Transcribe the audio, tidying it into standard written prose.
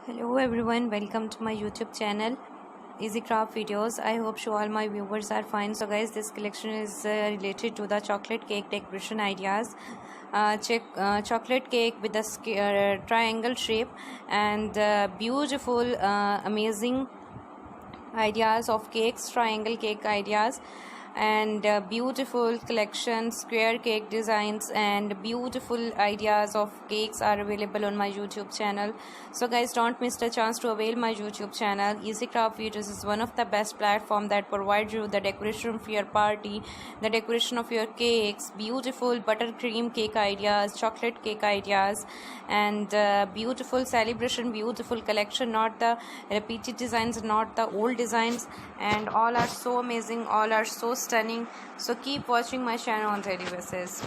Hello everyone, welcome to my YouTube channel Easy Craft Videos. I hope all my viewers are fine. So guys, this collection is related to the chocolate cake decoration ideas. Chocolate cake with a triangle shape and beautiful amazing ideas of cakes, triangle cake ideas, and beautiful collection square cake designs and beautiful ideas of cakes are available on my YouTube channel. So guys, don't miss the chance to avail my YouTube channel. Easy Craft Videos is one of the best platform that provides you the decoration of your party, the decoration of your cakes, beautiful buttercream cake ideas, chocolate cake ideas, and beautiful celebration, beautiful collection, not the repeated designs, not the old designs, and all are so amazing, all are so stunning. So keep watching my channel on daily basis.